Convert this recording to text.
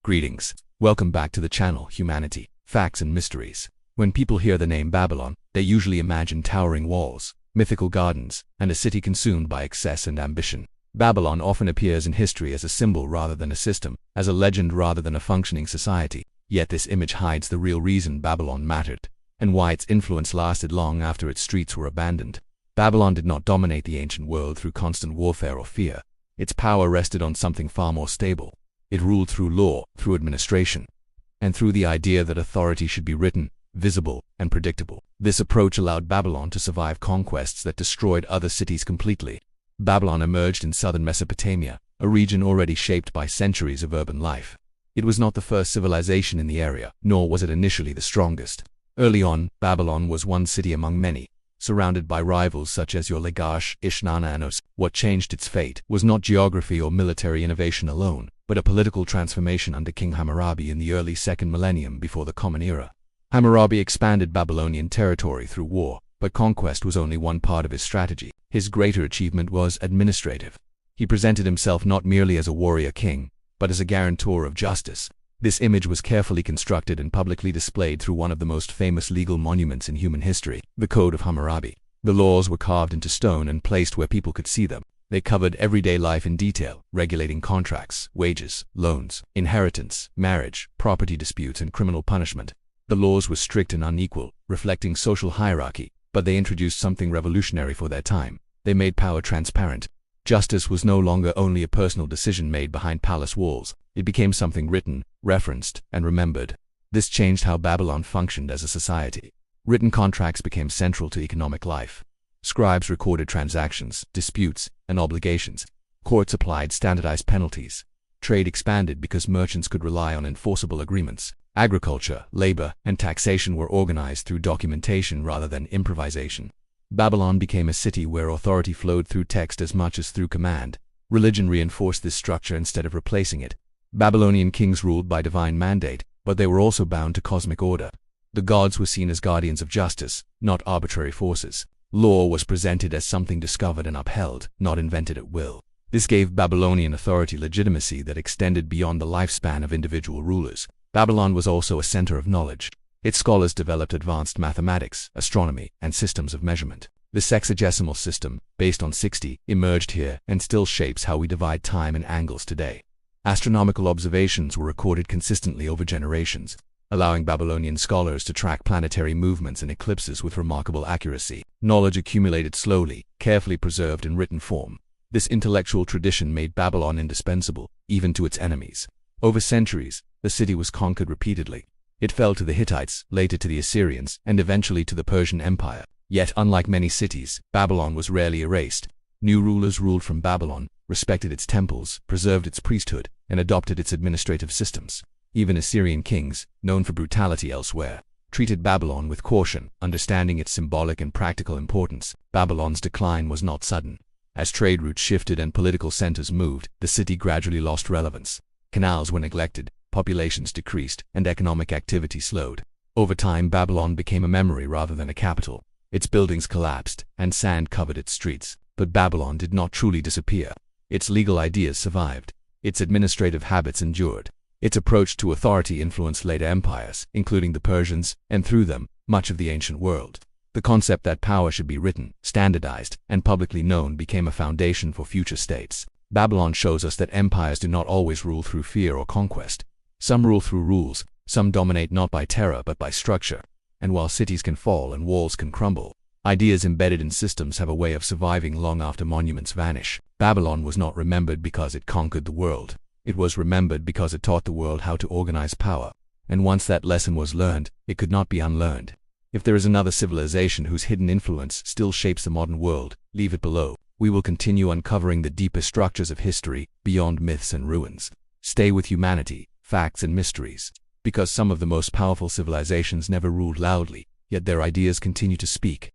Greetings. Welcome back to the channel Humanity, Facts and Mysteries. When people hear the name Babylon, they usually imagine towering walls, mythical gardens, and a city consumed by excess and ambition. Babylon often appears in history as a symbol rather than a system, as a legend rather than a functioning society. Yet this image hides the real reason Babylon mattered, and why its influence lasted long after its streets were abandoned. Babylon did not dominate the ancient world through constant warfare or fear. Its power rested on something far more stable. It ruled through law, through administration, and through the idea that authority should be written, visible, and predictable. This approach allowed Babylon to survive conquests that destroyed other cities completely. Babylon emerged in southern Mesopotamia, a region already shaped by centuries of urban life. It was not the first civilization in the area, nor was it initially the strongest. Early on, Babylon was one city among many, surrounded by rivals such as your Lagash, Ishnana and Us. What changed its fate was not geography or military innovation alone, but a political transformation under King Hammurabi in the early 2nd millennium before the Common Era. Hammurabi expanded Babylonian territory through war, but conquest was only one part of his strategy. His greater achievement was administrative. He presented himself not merely as a warrior king, but as a guarantor of justice. This image was carefully constructed and publicly displayed through one of the most famous legal monuments in human history, the Code of Hammurabi. The laws were carved into stone and placed where people could see them. They covered everyday life in detail, regulating contracts, wages, loans, inheritance, marriage, property disputes, and criminal punishment. The laws were strict and unequal, reflecting social hierarchy, but they introduced something revolutionary for their time. They made power transparent. Justice was no longer only a personal decision made behind palace walls. It became something written, referenced, and remembered. This changed how Babylon functioned as a society. Written contracts became central to economic life. Scribes recorded transactions, disputes, and obligations. Courts applied standardized penalties. Trade expanded because merchants could rely on enforceable agreements. Agriculture, labor, and taxation were organized through documentation rather than improvisation. Babylon became a city where authority flowed through text as much as through command. Religion reinforced this structure instead of replacing it. Babylonian kings ruled by divine mandate, but they were also bound to cosmic order. The gods were seen as guardians of justice, not arbitrary forces. Law was presented as something discovered and upheld, not invented at will. This gave Babylonian authority legitimacy that extended beyond the lifespan of individual rulers. Babylon was also a center of knowledge. Its scholars developed advanced mathematics, astronomy, and systems of measurement. The sexagesimal system, based on 60, emerged here and still shapes how we divide time and angles today. Astronomical observations were recorded consistently over generations, allowing Babylonian scholars to track planetary movements and eclipses with remarkable accuracy. Knowledge accumulated slowly, carefully preserved in written form. This intellectual tradition made Babylon indispensable, even to its enemies. Over centuries, the city was conquered repeatedly. It fell to the Hittites, later to the Assyrians, and eventually to the Persian Empire. Yet, unlike many cities, Babylon was rarely erased. New rulers ruled from Babylon, respected its temples, preserved its priesthood, and adopted its administrative systems. Even Assyrian kings, known for brutality elsewhere, treated Babylon with caution, understanding its symbolic and practical importance. Babylon's decline was not sudden. As trade routes shifted and political centers moved, the city gradually lost relevance. Canals were neglected, populations decreased, and economic activity slowed. Over time, Babylon became a memory rather than a capital. Its buildings collapsed, and sand covered its streets. But Babylon did not truly disappear. Its legal ideas survived. Its administrative habits endured. Its approach to authority influenced later empires, including the Persians, and through them, much of the ancient world. The concept that power should be written, standardized, and publicly known became a foundation for future states. Babylon shows us that empires do not always rule through fear or conquest. Some rule through rules, some dominate not by terror but by structure. And while cities can fall and walls can crumble, ideas embedded in systems have a way of surviving long after monuments vanish. Babylon was not remembered because it conquered the world. It was remembered because it taught the world how to organize power. And once that lesson was learned, it could not be unlearned. If there is another civilization whose hidden influence still shapes the modern world, leave it below. We will continue uncovering the deeper structures of history, beyond myths and ruins. Stay with humanity, facts and mysteries. Because some of the most powerful civilizations never ruled loudly, yet their ideas continue to speak.